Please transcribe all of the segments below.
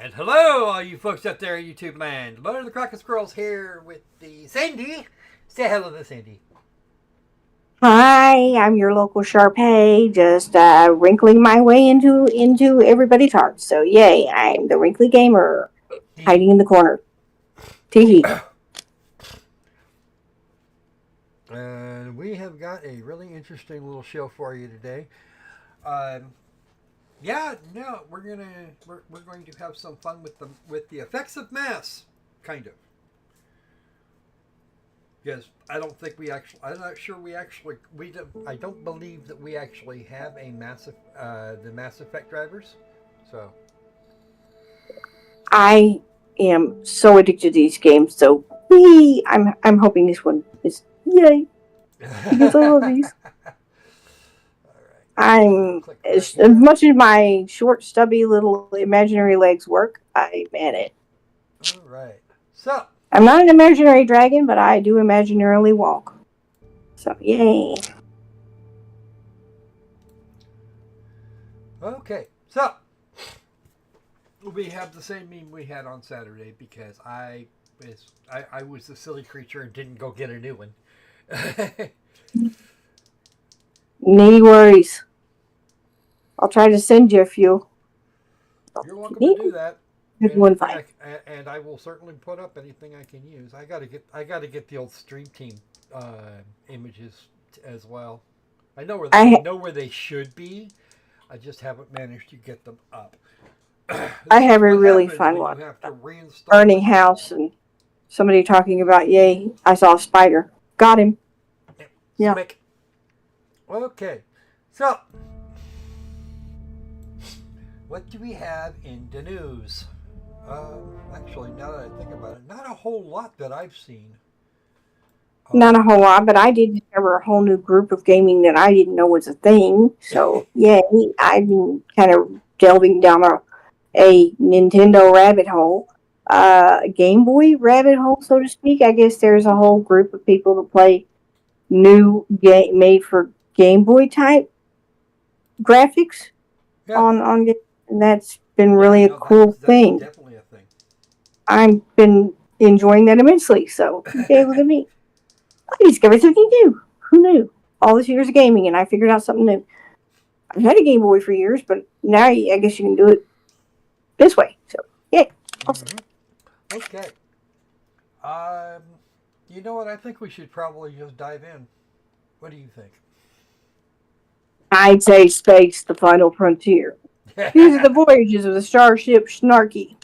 And hello, all you folks out there in YouTube land. Mother of the Crockett Squirrels here with the Sandy. Say hello to Sandy. Hi, I'm your local Sharpay, just wrinkling my way into everybody's hearts. So yay, I'm the wrinkly gamer, hiding in the corner. Teehee. And we have got a really interesting little show for you today. Um, yeah, no, we're going to have some fun with the effects of mass, kind of. Because I don't think we actually, I'm not sure we don't, I don't believe that we actually have the Mass Effect drivers. So I am so addicted to these games. So wee, I'm hoping this one is yay because I love these. All right, let's I'm click that as here. much as my short, stubby little imaginary legs work. I'm at it. All right. So, I'm not an imaginary dragon, but I do imaginarily walk. So yay. okay. So, we have the same meme we had on Saturday because I was the silly creature and didn't go get a new one. No worries. I'll try to send you a few. You're If you welcome to need do them, that. here's And one anything five. and I will certainly put up anything I can use. I got to get the old stream team images as well. I I know where they should be. I just haven't managed to get them up. I This is have a what really happens fun when you one. have to reinstall Burning Windows. house and somebody talking about yay, I saw a spider. Got him. Yeah. Smick. Okay, so what do we have in the news? Actually, now that I think about it, not a whole lot that I've seen. Not a whole Um, lot, but I did discover a whole new group of gaming that I didn't know was a thing. So yay, I've been kind of delving down a Nintendo rabbit hole. A Game Boy rabbit hole, so to speak. I guess there's a whole group of people that play new game made for Game Boy type graphics yeah, and that's been yeah, really a no, cool that's thing. definitely a thing. I've been enjoying that immensely. So yay, look at me! I discovered something new. Who knew? All these years of gaming, and I figured out something new. I've had a Game Boy for years, but now I guess you can do it this way. So yay, awesome! Hmm. Okay. Um, you know what? I think we should probably just dive in. What do you think? I'd say space, the final frontier. All These are the right, voyages of the starship Snarky.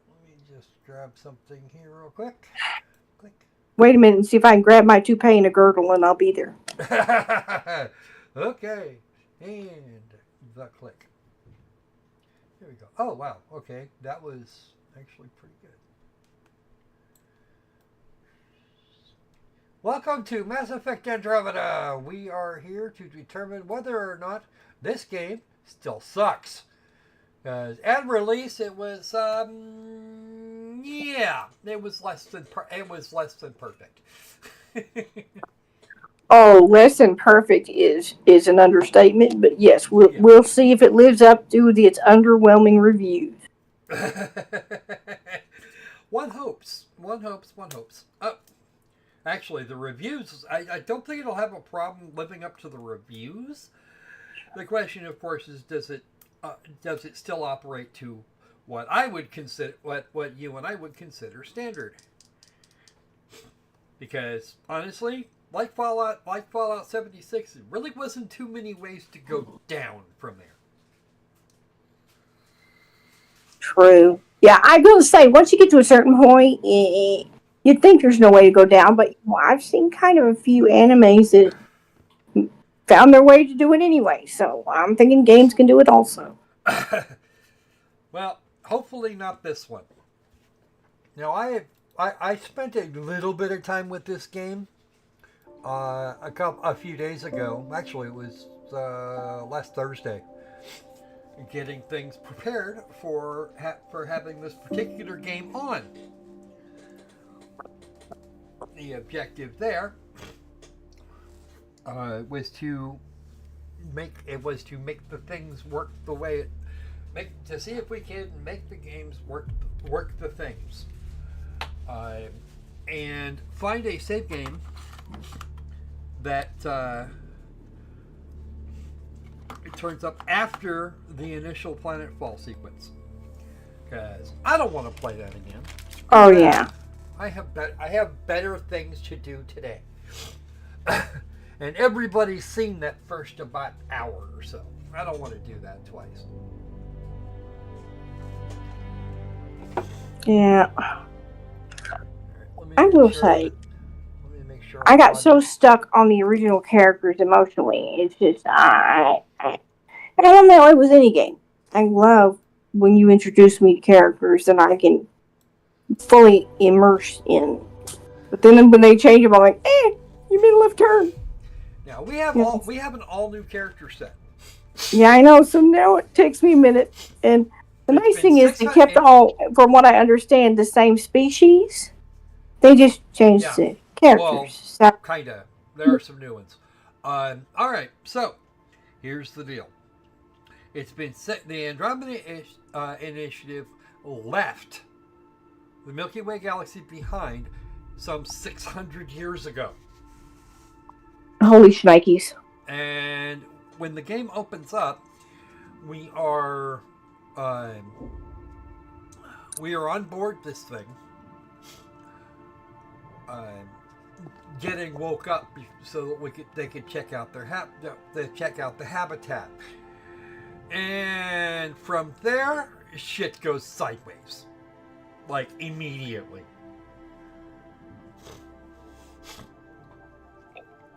let me just grab something here real quick. Click. Wait a minute and see if I can grab my toupee and a girdle, and I'll be there. Okay, and the click. Here we go. Oh wow. Okay, that was actually pretty good. Welcome to Mass Effect Andromeda. We are here to determine whether or not this game still sucks. Because at release, it was yeah, it was less than perfect. Oh, less than perfect is an understatement, but yes, we'll Yeah. we'll see if it lives up to its underwhelming reviews. One hopes. One hopes. One hopes. Actually, the reviews. I don't think it'll have a problem living up to the reviews. The question, of course, is does it still operate to what I would consider what you and I would consider standard? Because honestly, like Fallout 76, it really wasn't too many ways to go down from there. True. Yeah, I'm going to say once you get to a certain point, you'd think there's no way to go down, but I've seen kind of a few animes that found their way to do it anyway. So I'm thinking games can do it also. Well, hopefully not this one. Now I spent a little bit of time with this game a few days ago. Actually, it was last Thursday. Getting things prepared for having this particular game on. The objective there was to make the things work the way to see if we can make the games work the things, and find a save game that it turns up after the initial planetfall sequence. Because I don't want to play that again. Oh yeah. I have better things to do today. And everybody's seen that first about hour or so. I don't want to do that twice. Yeah. Right, I will say, let me make sure I got so stuck on the original characters emotionally. It's just I don't know. It was any game. I love when you introduce me to characters that I can fully immerse in. But then when they change them, I'm like, you made a left turn. Now we have an all new character set. Yeah, I know. So now it takes me a minute. And the nice thing is they kept all, from what I understand, the same species. They just changed the characters. Well, kinda. There are some new ones. All right, so here's the deal. It's been set. The Andromeda initiative left the Milky Way galaxy behind some 600 years ago. Holy shnikes. And when the game opens up, we are on board this thing, getting woke up so that they could check out the habitat. And from there, shit goes sideways, like immediately.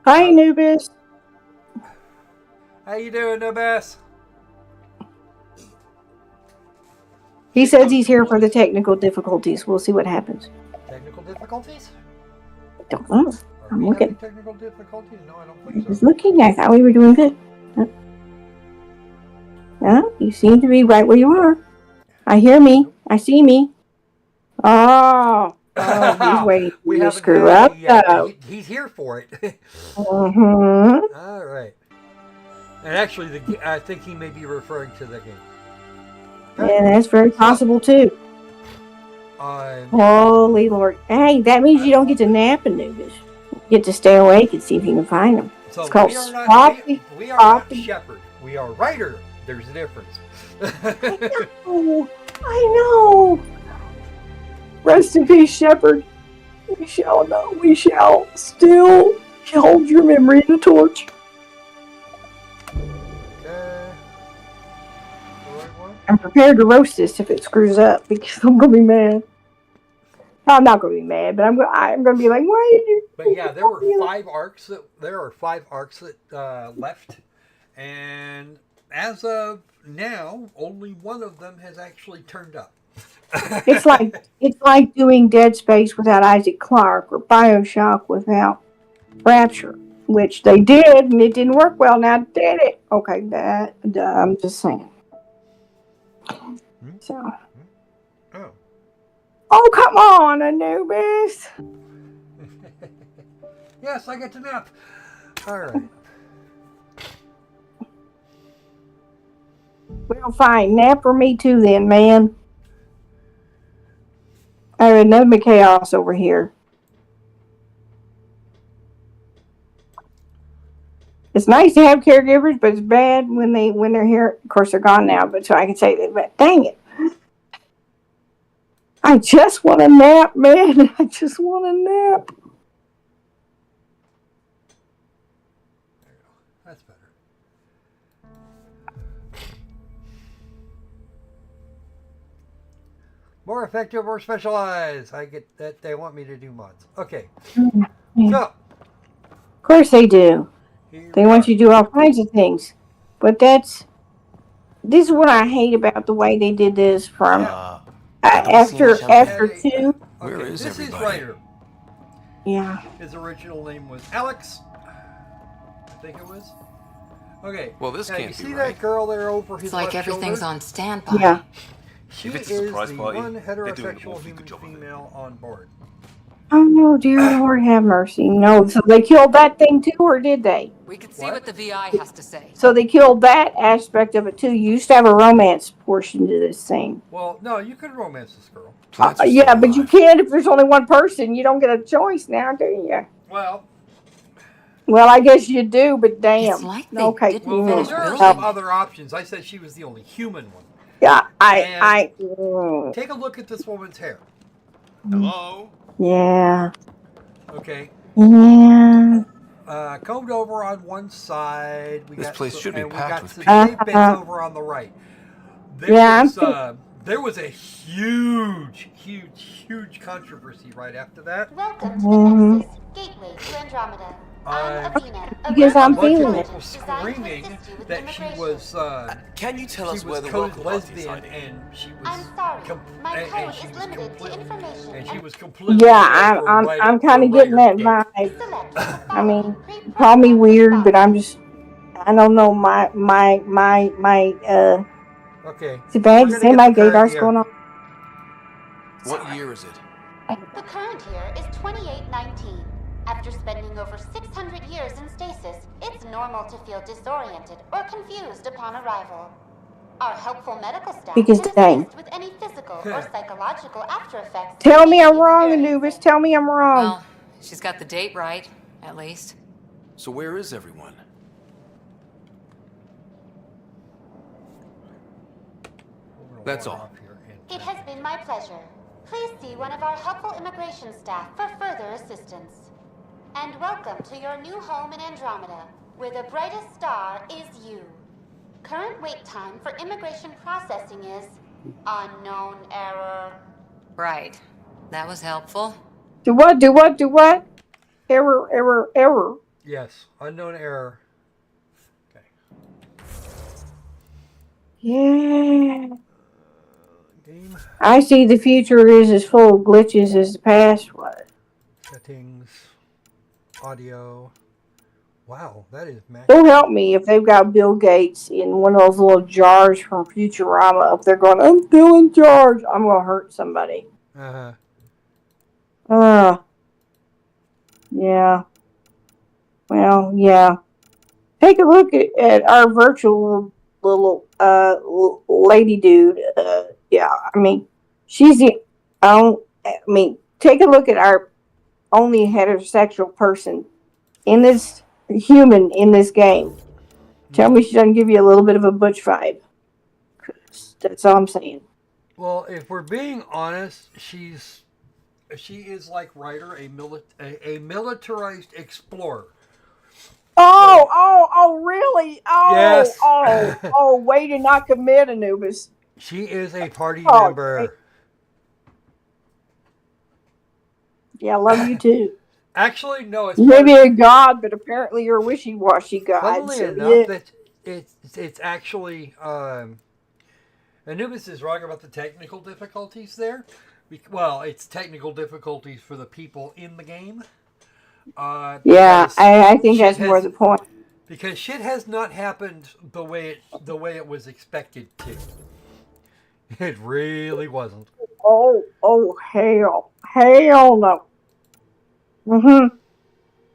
Hi, Anubis. How you doing, Anubis? He says he's here for the technical difficulties. We'll see what happens. Technical difficulties? I don't know. I'm looking. Technical difficulties? No, I don't I think was so. looking. I thought we were doing good. No, you seem to be right where you are. I hear me. I see me. Oh, he's waiting for you to screw up. He's here for it. Mm-hmm. All right. And actually, I think he may be referring to the game. Yeah, that's very possible too. Holy Lord! Hey, that means you don't get to nap, Anubis. You get to stay awake and see if you can find them. So it's called we are not shepherd. We are rider. There's a difference. I know. Rest in peace, shepherd. We shall know. We shall still hold your memory in a torch. I'm prepared to roast this if it screws up because I'm gonna be mad. I'm not gonna be mad, but I'm gonna be like, why did you? But yeah, there are 5 arcs that left, and as of now, only one of them has actually turned up. It's like doing Dead Space without Isaac Clarke or BioShock without Rapture, which they did, and it didn't work well. Now did it? Okay, I'm just saying. So. Oh, come on, Anubis. Yes, I get to nap. All right. Well, fine. Nap for me too, then, man. I have another chaos over here. It's nice to have caregivers, but it's bad when they're here. Of course, they're gone now, but so I can say that. But dang it. I just want a nap, man. I just want a nap. There you go. That's better. More effective or specialized. I get that they want me to do mods. Okay. Yeah. So. Of course they do. They want you to do all kinds of things. But this is what I hate about the way they did this from... after 2. Where is this everybody? Is Ryder. Yeah. His original name was Alex. I think it was. Okay. Well, this can't be right. You see that girl there over his left shoulder? It's like everything's on standby. Yeah. She is the one heterosexual human female on board. Oh, dear Lord, have mercy. No, so they killed that thing too, or did they? We could see what the VI has to say. So they killed that aspect of it too. You used to have a romance portion to this thing. Well, no, you could romance this girl. Plants are Yeah, still but you alive. can't if there's only one person. You don't get a choice now, do you? Well, Well, I guess you do, but damn. It's like they Okay. didn't well, finish there are building some it. other options. I said she was the only human one. Yeah, And I. take a look at this woman's hair. Hello? Yeah. Okay. Yeah. Combed over on one side. This place should be and we packed got with some people. shaved bits over on the right. Yeah, There was a huge controversy right after that. Welcome to the Nexus, gateway to Andromeda. I'm Avina, a Because I'm A bunch of feeling it. people designed to screaming assist you with that she immigration. was Can you tell she us where was the coded welcome party is lesbian hiding? and she was I'm sorry. My and code she is was limited to completely information and she and was completely Yeah, there for I'm kind of getting that vibe. select the I mean, following call me pre-programmed weird, but responses. I don't know, Okay, it's bad we're to gonna say get my the current gaydar's year. going on. What year is it? The current year is 2819. After spending over 600 years in stasis, it's normal to feel disoriented or confused upon arrival. Our helpful medical staff Because can dang. assist with any physical or psychological after effects. Tell you me may I'm be wrong, experiencing. Anubis. Tell me I'm wrong. Well, she's got the date right, at least. So where is everyone? That's all. It has been my pleasure. Please see one of our helpful immigration staff for further assistance. And welcome to your new home in Andromeda, where the brightest star is you. Current wait time for immigration processing is unknown error. Right. That was helpful. Do what? Error. Yes, unknown error. Okay. Yeah. Game I see the future is as full of glitches as the past was. settings, audio. Wow, that is massive. Don't help me if they've got Bill Gates in one of those little jars from Futurama up there going, I'm still in charge. I'm going to hurt somebody. Yeah. Well, yeah. Take a look at our virtual little lady dude. Yeah, I mean, she's the. Take a look at our only heterosexual person in this human in this game. Tell me she doesn't give you a little bit of a butch vibe. That's all I'm saying. Well, if we're being honest, she is like Ryder, a militarized explorer. Oh, really? Yes. Way to not commit, Anubis. She is a party member. Great. Yeah, I love you too. Actually, no. It's Maybe a god, but apparently you're a wishy-washy god. funnily So, enough, yeah. it's actually Anubis is wrong about the technical difficulties there. Well, it's technical difficulties for the people in the game. Yeah, I think that's more the point. Because shit has not happened the way it was expected to. It really wasn't. Oh, hell no.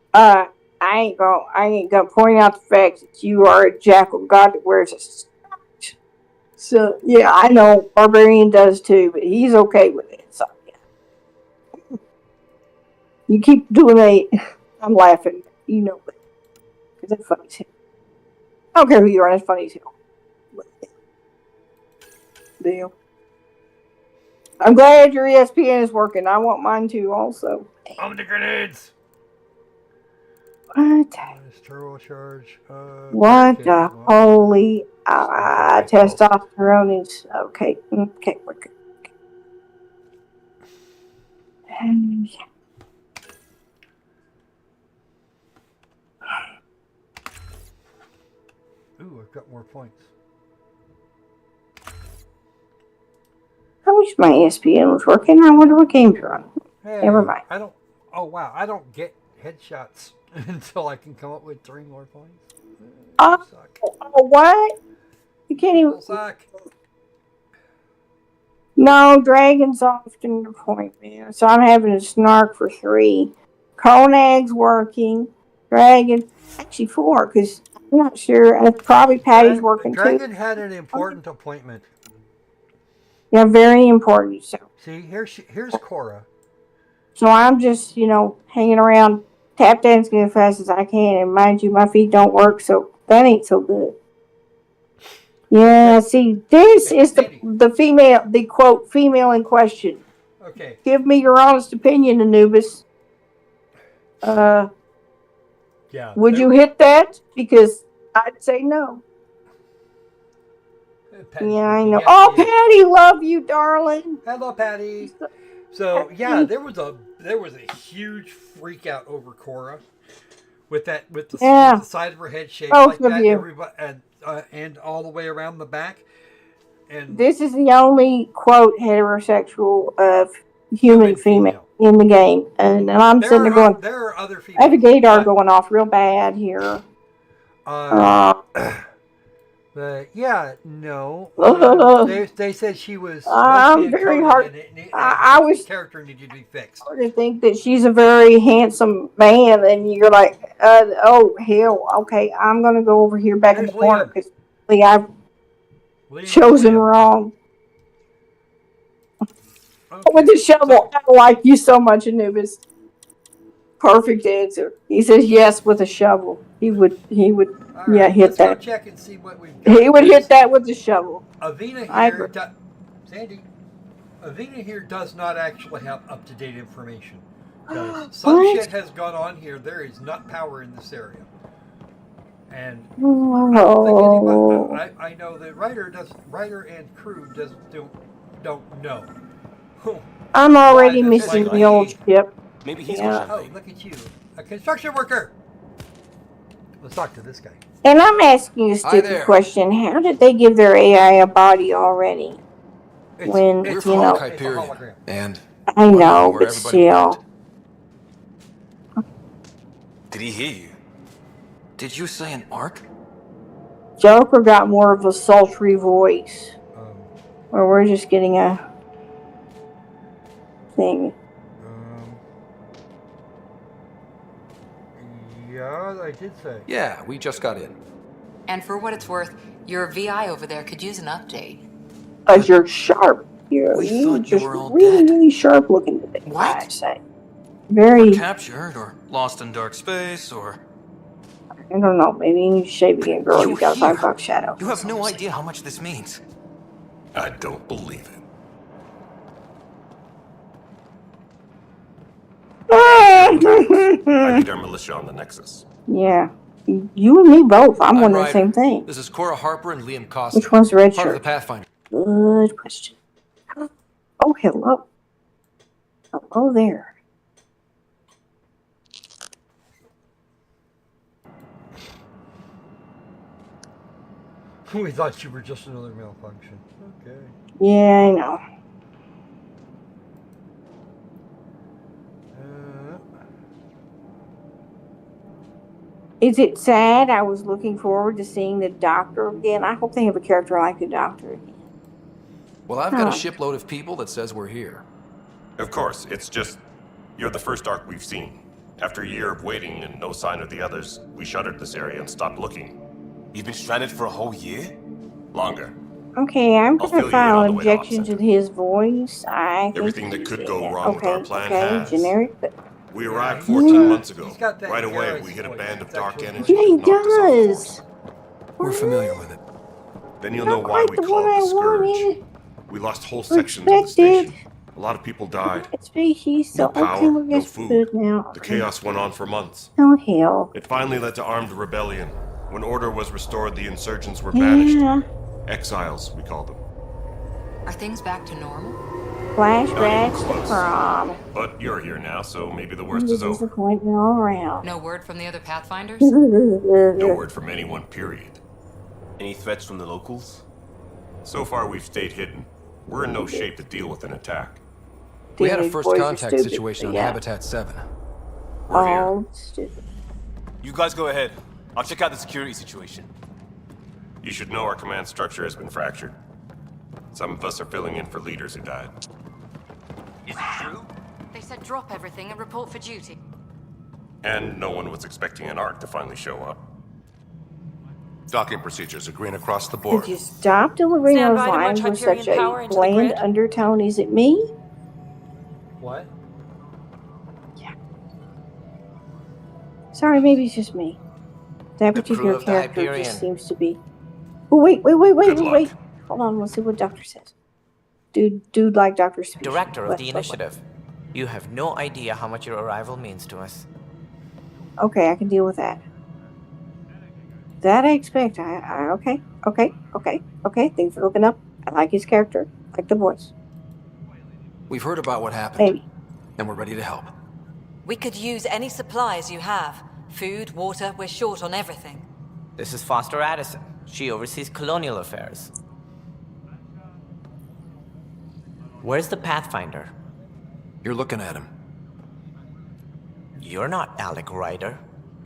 I ain't gonna point out the fact that you are a jackal god that wears a striped. So yeah, I know Barbarian does too, but he's okay with it. So yeah, you keep doing that. I'm laughing, you know, because that's funny as hell. I don't care who you are, that's funny as hell. Deal. I'm glad your ESPN is working. I want mine too, also. On the grenades. What? Turbocharge. What the holy testosterone is okay. Okay, we're good. Ooh, I've got more points. I wish my ESPN was working. I wonder what games are on. Hey, Never mind. I don't. Oh wow, I don't get headshots until I can come up with 3 more points. Suck. What? You can't even. Suck. No, Dragon's off to an appointment, so I'm having a snark for 3. Konag's working. Dragon, actually 4, because I'm not sure. Probably Patty's working Dragon too. had an important appointment. Yeah, very important. See, here's Cora. So I'm just, hanging around, tap dancing as fast as I can. And mind you, my feet don't work, so that ain't so good. Yeah, see, this is the female, the quote, female in question. Okay. Give me your honest opinion, Anubis. Yeah. Would you hit that? Because I'd say no. Yeah, I know. Oh, Patty, love you, darling. Hello, Patty. So yeah, there was a huge freak out over Cora with the side of her head shaped Both like of that, you. everybody, and all the way around the back. And This is the only quote heterosexual human female in the game, and I'm sitting there going, there are other females. I have a gaydar going off real bad here. But yeah, no. They said she was. I'm very hard. I was character needed to be fixed. hard to think that she's a very handsome man, and you're like, oh hell, okay, I'm gonna go over here back in the corner because I've chosen wrong. Okay. With the shovel, I like you so much, Anubis. Perfect answer. He says yes with a shovel. He would. Right, hit that. Go check and see what we've got. He would hit that with the shovel. Avina here, Sandy. Avina here does not actually have up-to-date information. Some shit has gone on here. There is nut power in this area, and I don't think anybody. I know that writer and crew don't know. I'm already missing the old ship. Maybe he's Oh, look at you, a construction worker. Let's talk to this guy. And I'm asking a stupid question. How did they give their AI a body already? We're from Hyperion, and I know, but still. Did he hear you? Did you say an arc? Joker got more of a sultry voice. Or we're just getting a thing. Yeah, I did say. Yeah, we just got in. And for what it's worth, your VI over there could use an update. Because you're sharp. You're just really sharp looking today. What? I say. Very. Or captured, or lost in dark space, or. I don't know. Maybe you need to shave again, girl. You got a $5 shadow. You have no idea how much this means. I don't believe it. I need our militia on the Nexus. Yeah. You and me both. I'm wondering the same thing. This is Cora Harper and Liam Costa. Which one's the red Part of shirt? the Pathfinder. Good question. Oh, hello. Hello there. We thought you were just another malfunction. Okay. Yeah, I know. Is it sad? I was looking forward to seeing the Doctor again. I hope they have a character like the Doctor again. Well, I've got a shipload of people that says we're here. Of course, it's just... You're the first arc we've seen. After a year of waiting and no sign of the others, we shuttered this area and stopped looking. You've been stranded for a whole year? Longer. Okay, I'm gonna file an objection to his voice. Everything that could go wrong with our plan has. Generic, but... We arrived 14 months ago. Right away, we hit a band of dark energy. Yeah, he does. We're familiar with it. Then you'll know why we call it the Scourge. We lost whole sections of the station. A lot of people died. Species, No power, no food. Now. The chaos went on for months. Oh, hell. It finally led to armed rebellion. When order was restored, the insurgents were banished. Yeah. Exiles, we call them. Are things back to normal? Flashbacks to prom. But you're here now, so maybe the worst is over. Disappointment all around. No word from the other Pathfinders? No word from anyone, period. Any threats from the locals? So far, we've stayed hidden. We're in no shape to deal with an attack. We had a Teenage first boys are contact stupid, situation on yeah. Habitat 7. We're here. Oh, stupid. You guys go ahead. I'll check out the security situation. You should know our command structure has been fractured. Some of us are filling in for leaders who died. Is it true? They said drop everything and report for duty. And no one was expecting an Ark to finally show up. Docking procedures are green across the Could board. you stop delivering Stand those by to lines march with such Hyperion power a into the bland grid. undertone? Is it me? What? Sorry, maybe it's just me. That The crew particular of the character Hyperion. just seems to be. Oh, wait. Good Wait. luck. Hold on, let's see what Doctor says. Dude like Doctor speech. Director of What- the what- initiative. You have no idea how much your arrival means to us. Okay, I can deal with that. That I expect. Okay. Thanks for looking up. I like his character. I like the voice. We've heard about what happened, Maybe. and we're ready to help. We could use any supplies you have. Food, water, we're short on everything. This is Foster Addison. She oversees colonial affairs. Where's the Pathfinder? You're looking at him. You're not Alec Ryder.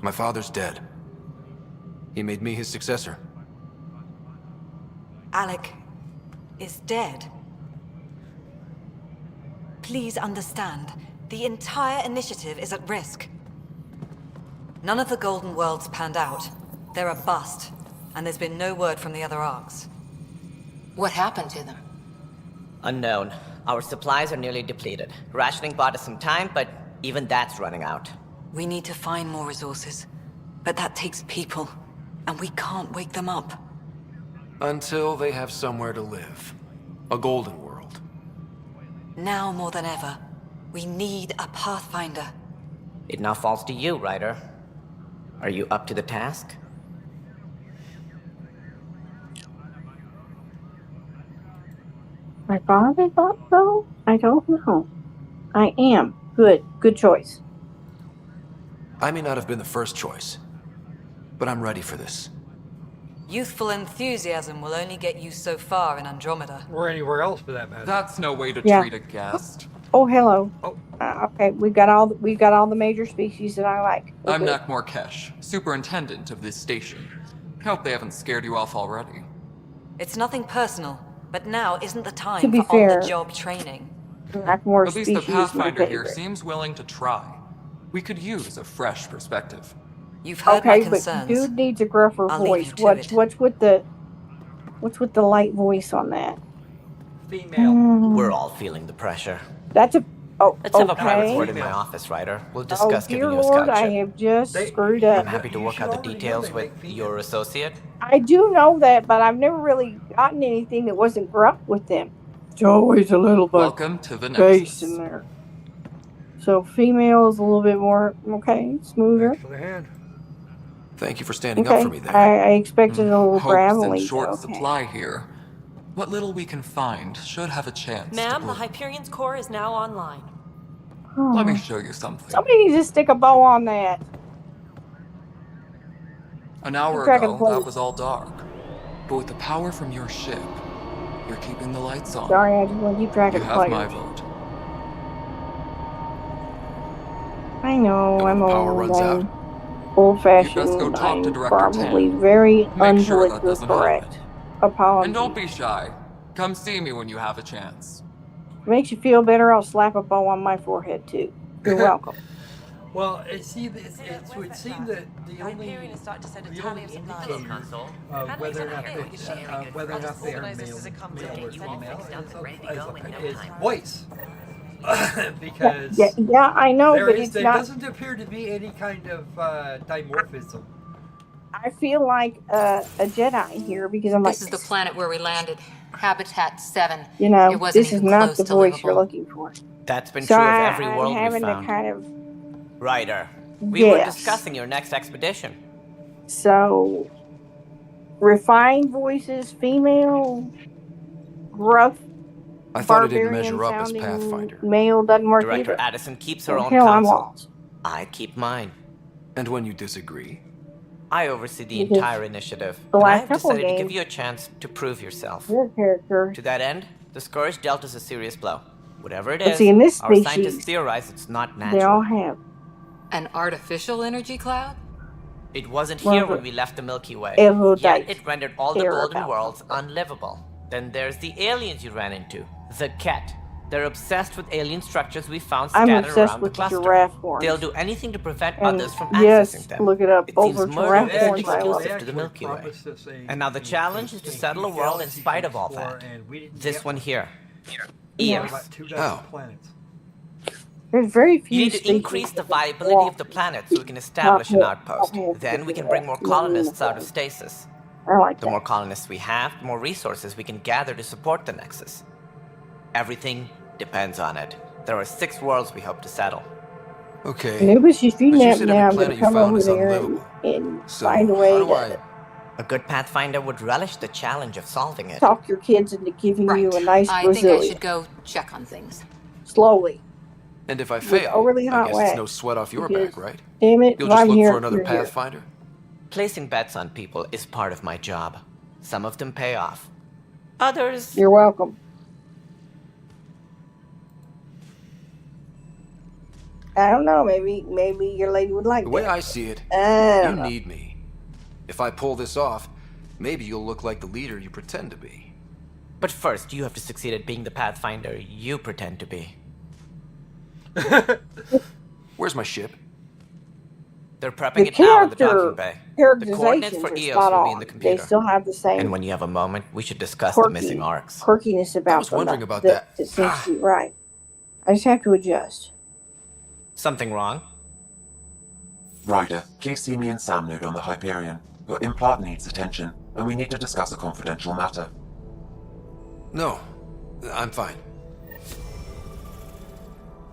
My father's dead. He made me his successor. Alec is dead. Please understand, the entire initiative is at risk. None of the Golden Worlds panned out. They're a bust, and there's been no word from the other arcs. What happened to them? Unknown. Our supplies are nearly depleted. Rationing bought us some time, but even that's running out. We need to find more resources, but that takes people, and we can't wake them up. Until they have somewhere to live. A golden world. Now more than ever, we need a Pathfinder. It now falls to you, Ryder. Are you up to the task? My father thought so? I don't know. I am. Good choice. I may not have been the first choice, but I'm ready for this. Youthful enthusiasm will only get you so far in Andromeda. Or anywhere else for that matter. That's no way to Yeah. treat a guest. Oh, hello. Oh. Okay, we've got all the major species that I like. We're I'm good. Nakmor Kesh, superintendent of this station. Hope they haven't scared you off already. It's nothing personal, but now isn't the time To be for fair, on-the-job training. Like more At least the species, my Pathfinder here favorite. seems willing to try. We could use a fresh perspective. You've heard my Okay, but concerns. dude needs a gruffer I'll leave voice. you to What's with the light voice on that? Female. We're all feeling the pressure. That's a. Oh, Let's have a private okay. word in my office, Ryder. We'll Oh discuss dear giving you a Lord, I scholarship. have just They- screwed I'm up. happy to You work should out the already know details they with make female. your associate. I do know that, but I've never really gotten anything that wasn't gruff with them. It's always a little bit Welcome to the bass in Nexus. there. So female is a little bit more smoother. Thanks for the hand. Thank you for standing up Okay, for me there. I expected a little Hopes gravelly. in short but okay. supply here. What little we can find should have a chance to Ma'am, the bloom. Hyperion's core is now online. Oh. Let me show you something. Somebody needs to stick a bow on that. An hour Dragon ago, Blade. that was all dark. But with the power from your ship, you're keeping the lights on. Sorry, I just want to keep track You of the have my players. vote. I know, And when I'm the power old runs and out, old-fashioned. You best go talk to I'm Director probably Tan. very Make sure that unpolitically doesn't correct. happen. Apologies. And don't be shy. Come see me when you have a chance. Makes you feel better. I'll slap a bow on my forehead too. You're welcome. Well, it would seem that the only Hyperion is starting to send a the tally only of supplies. indicator of whether or not they are male or female is voice. Because Yeah, I know, there but is- it's there not. doesn't appear to be any kind of dimorphism. I feel like a Jedi here because I'm like, This is the planet where we landed. Habitat 7. you know, It wasn't this is even not close the to voice you're livable. looking for. That's been So true of every I'm world having we've to found. kind of. Ryder, we were Yes. discussing your next expedition. So, refined voices, female, gruff, I thought I didn't barbarian measure up as sounding Pathfinder. male doesn't work Director either. Addison keeps her The own hell, I'm counsel. lost. I keep mine. And when you disagree, I oversee the Because entire initiative, the and I last have couple decided to give games- you a chance to prove yourself. Your character. To that end, the Scourge dealt us a serious blow. Whatever it But is, see, in this our species, scientists theorize it's not They all natural. have. An artificial energy cloud? It wasn't Well, here but- when we left the Milky Way. Erudite. Yet it rendered all the Golden Erudite. Worlds unlivable. Then there's the aliens you ran into. The Ket. They're obsessed with alien structures we found I'm scattered obsessed around with the cluster. giraffe horns. They'll do anything to prevent And others from yes, accessing them. look it up. It Over seems murder giraffe is horns, I love. exclusive to the Milky Way. And now the challenge is to settle a world in spite of all that. This one here. Ears. How? There's very few You need to species increase the that can viability walk of the planet so we can establish an outpost. top Then we can head bring more colonists out of stasis. I like The that. more colonists we have, the more resources we can gather to support the Nexus. Everything depends on it. There are 6 worlds we hope to settle. Okay. Anubis, if you But you nap said now, every I'm going planet to you come found over is there unlivable. and So, find a how way do to I... A good Pathfinder would relish the challenge of solving it. talk your kids into giving you a nice I think I Brazilian. should go check on things. Slowly. And if I With fail, overly I hot guess wax. it's no sweat off your Because, back, right? damn it, You'll if just I'm look here, for another you're here. Pathfinder? Placing bets on people is part of my job. Some of them pay off. Others... You're welcome. I don't know. Maybe your lady would like The way that. I see it, I you don't know. need me. If I pull this off, maybe you'll look like the leader you pretend to be. But first, you have to succeed at being the Pathfinder you pretend to be. Where's my ship? They're prepping The it now in the character docking bay. The coordinates characterizations for are EOS spot will be in on. the They computer. still have the same And when you have a moment, we should discuss the missing arcs. quirkiness about was wondering them about that that. seems to be right. I just have to adjust. Something wrong? Ryder, please see me and Sam Node on the Hyperion. Your implant needs attention, and we need to discuss a confidential matter. No, I'm fine.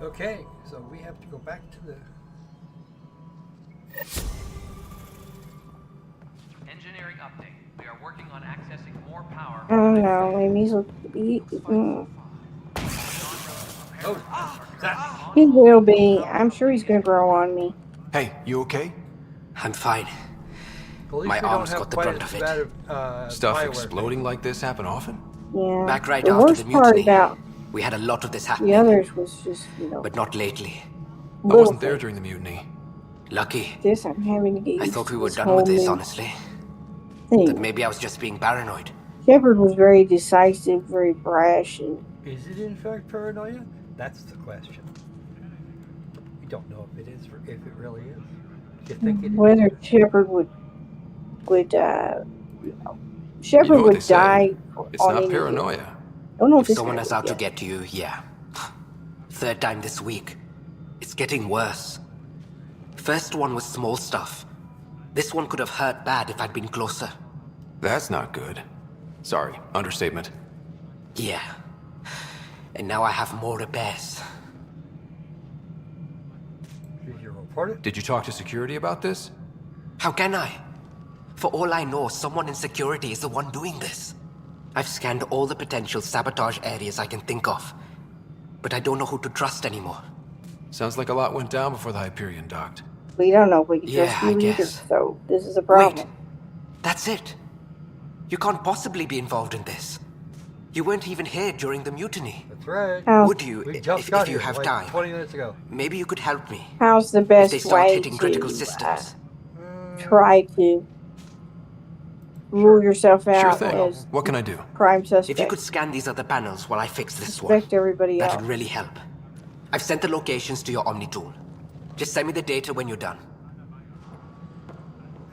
Okay, so we have to go back to the... Engineering update. We are working on accessing more power. I don't know. Maybe he will be. I'm sure he's going to grow on me. Hey, you okay? I'm fine. At least My we don't arms have got the quite brunt as of it. bad of, Stuff Bioware exploding like this happen often? Yeah. Back right the after worst the part mutiny. about We had a lot of this the happening, others was just, but not lately. I little wasn't there things. during the mutiny. Lucky. This I'm having to get I used thought to we were this done whole with this, new honestly. thing. But maybe I was just being paranoid. Shepard was very decisive, very brash, and Is it in fact paranoia? That's the question. We don't know if it is, or if it really is. You think it is? whether Shepard would Shepard You know what would they say, die it's on not any paranoia. Oh no, If this someone guy is would out to get. get you, yeah. Third time this week. It's getting worse. First one was small stuff. This one could have hurt bad if I'd been closer. That's not good. Sorry, understatement. Yeah. And now I have more repairs. Did you report it? Did you talk to security about this? How can I? For all I know, someone in security is the one doing this. I've scanned all the potential sabotage areas I can think of. But I don't know who to trust anymore. Sounds like a lot went down before the Hyperion docked. We don't know if we can Yeah, trust I you either, guess. so this is a problem. Wait. That's it. You can't possibly be involved in this. You weren't even here during the mutiny. That's right. How- Would you, We just if got you here have like time? 20 minutes ago. Maybe you could help me. How's the If best they start way hitting critical to systems. try to rule yourself out Sure thing. as What can I do? prime suspect? If you could scan these other panels while I fix this one, Suspect everybody that else. would really help. I've sent the locations to your Omni tool. Just send me the data when you're done.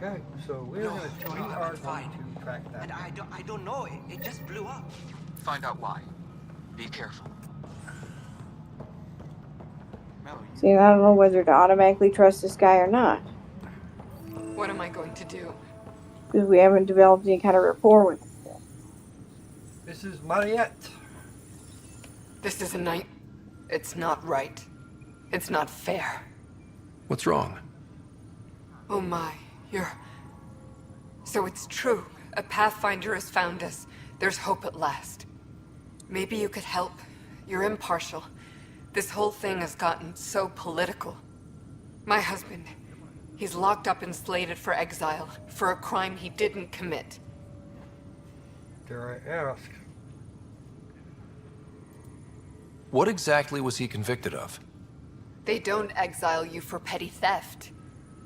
Okay, so we are going to track that. I don't know. It just blew up. Find out why. Be careful. See, I don't know whether to automatically trust this guy or not, What am I going to do? because we haven't developed any kind of rapport with him. This is Mariette. This is a night. It's not right. It's not fair. What's wrong? Oh my, you're... So it's true. A Pathfinder has found us. There's hope at last. Maybe you could help. You're impartial. This whole thing has gotten so political. My husband, he's locked up and slated for exile for a crime he didn't commit. Dare I ask? What exactly was he convicted of? They don't exile you for petty theft.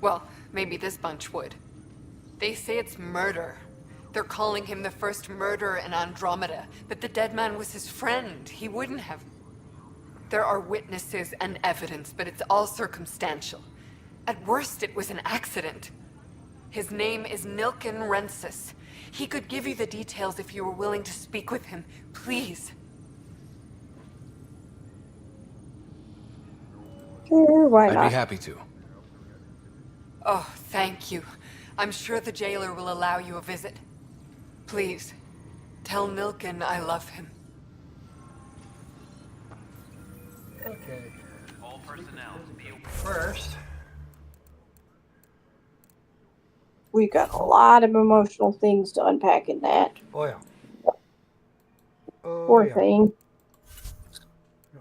Well, maybe this bunch would. They say it's murder. They're calling him the first murderer in Andromeda, but the dead man was his friend. He wouldn't have... There are witnesses and evidence, but it's all circumstantial. At worst, it was an accident. His name is Nilken Rensis. He could give you the details if you were willing to speak with him. Please. Sure, why I'd not? be happy to. Oh, thank you. I'm sure the jailer will allow you a visit. Please, tell Nilken I love him. Okay. All personnel be aware. First, We've got a lot of emotional things to unpack in that. oh yeah. Oh, Poor yeah. thing.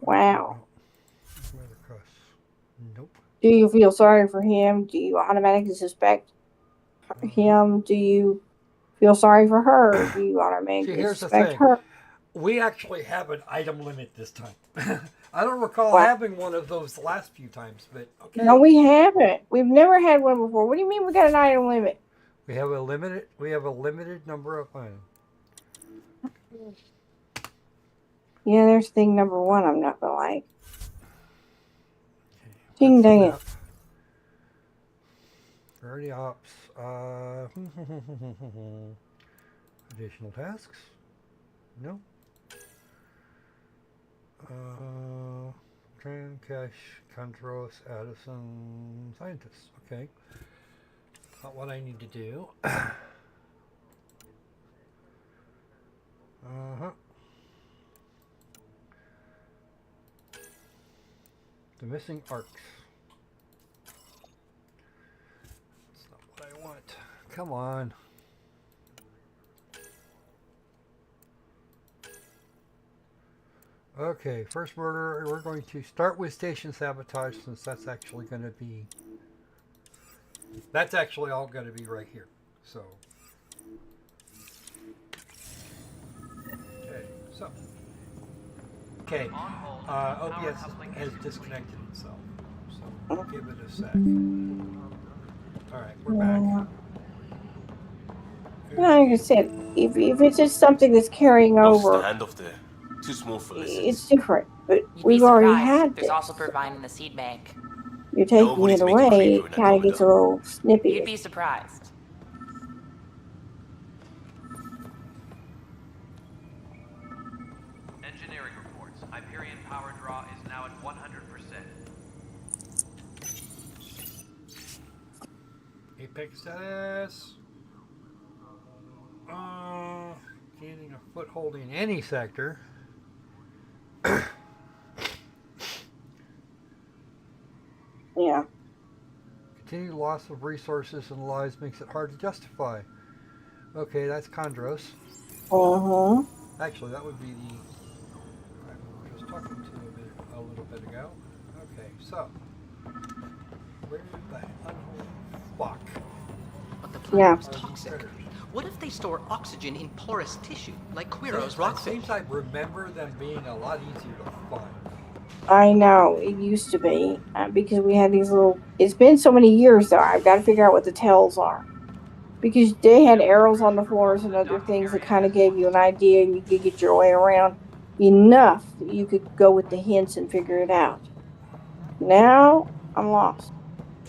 Wow. Nope. Do you feel sorry for him? Do you automatically suspect him? Do you feel sorry for her? Do you automatically See, here's the suspect thing. her? We actually have an item limit this time. I don't recall What? having one of those the last few times, but okay. No, we haven't. We've never had one before. What do you mean we got an item limit? We have a limited number of items. Yeah, there's thing number one I'm not gonna like. Ding dang it. Priority ops. Additional tasks? No. Tran, Cash, Contros, Addison, Scientists. Okay. Not what I need to do. The missing arcs. That's not what I want. Come on. Okay, first murder. We're going to start with station sabotage since that's actually going to be... That's actually all going to be right here. So... Okay, OBS has disconnected itself, so give it a sec. Alright, we're back. Like I said, if it's just something that's carrying No over, standoff there. Too small for lessons. it's different. But You'd be we've already surprised. had There's this. also Purvine in the seed bank. You're taking Nobody's it making away, creeper it in kind of gets a little snippy. You'd be surprised. Engineering reports. Hyperion power draw is now at 100%. Apex status. Gaining a foothold in any sector. Yeah. Continued loss of resources and lives makes it hard to justify. Okay, that's Chondros. Actually, that would be the guy we were just talking to a little bit ago. Okay, so where the unholy fuck? But the planet is toxic. What if they store oxygen in porous tissue, like Quiro's rockfish? It seems I remember them being a lot easier to find. I know, it used to be, because we had these little... It's been so many years, though, I've got to figure out what the tells are. Because they had arrows on the floors and other things that kind of gave you an idea, and you could get your way around enough that you could go with the hints and figure it out. Now, I'm lost.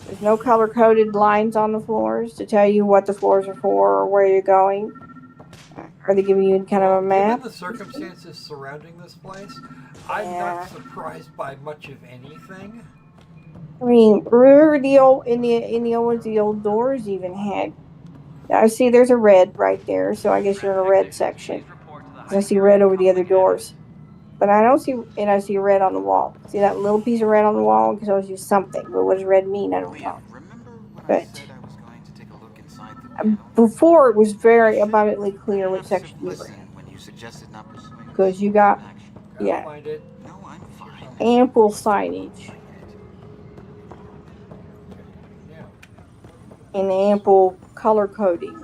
There's no color-coded lines on the floors to tell you what the floors are for or where you're going. Are they giving you kind of a map? Given the circumstances surrounding this place, I'm not surprised by much of anything. I mean, remember the old in the old ones, the old doors even had. I see there's a red right there, so I guess you're in a red section. 'Cause I see red over the other doors, but I don't see, and I see red on the wall. See that little piece of red on the wall? Because I was just something. But what does red mean? I don't know. But before it was very abundantly clear what section you were in. Because you got, ample signage. And ample color coding.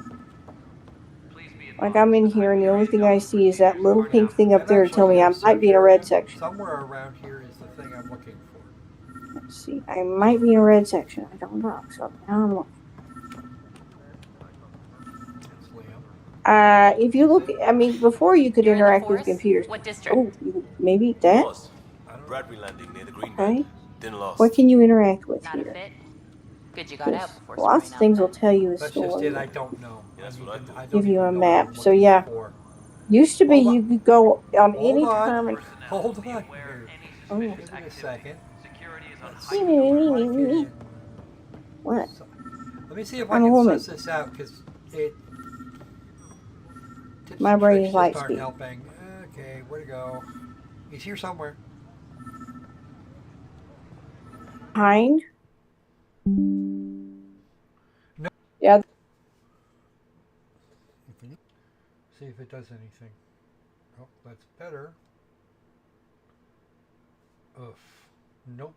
Like I'm in here and the only thing I see is that little pink thing up there to tell me I might be in a red section. Somewhere around here is the thing I'm looking for. Let's see, I might be in a red section. I don't know. So now I'm looking. It's Liam. If you look, I mean, before you could You're in the interact with forest? computers. What district? Oh, maybe that. North. Bradbury Landing near the Green Belt. Okay. Then What lost. can you interact with Not a here? fit? Good you got Because out before lots storming of out things will then. tell you a That's just story. it. I don't know. Yeah, that's what I thought. I don't Give you a even know what map. I'm So looking yeah, for. used to be Hold on. you could go on Hold any on. terminal. Hold on here. Oh. Give it a second. Let's Me, see me, me, if I me, me, me. can. What? Let me see if I I'm a can woman. suss this out because it. Tips My and brain tricks is just light aren't speed. helping. Okay, where to go? He's here somewhere. Behind? No. Yeah. See if it does anything. Oh, that's better. Oof. Nope.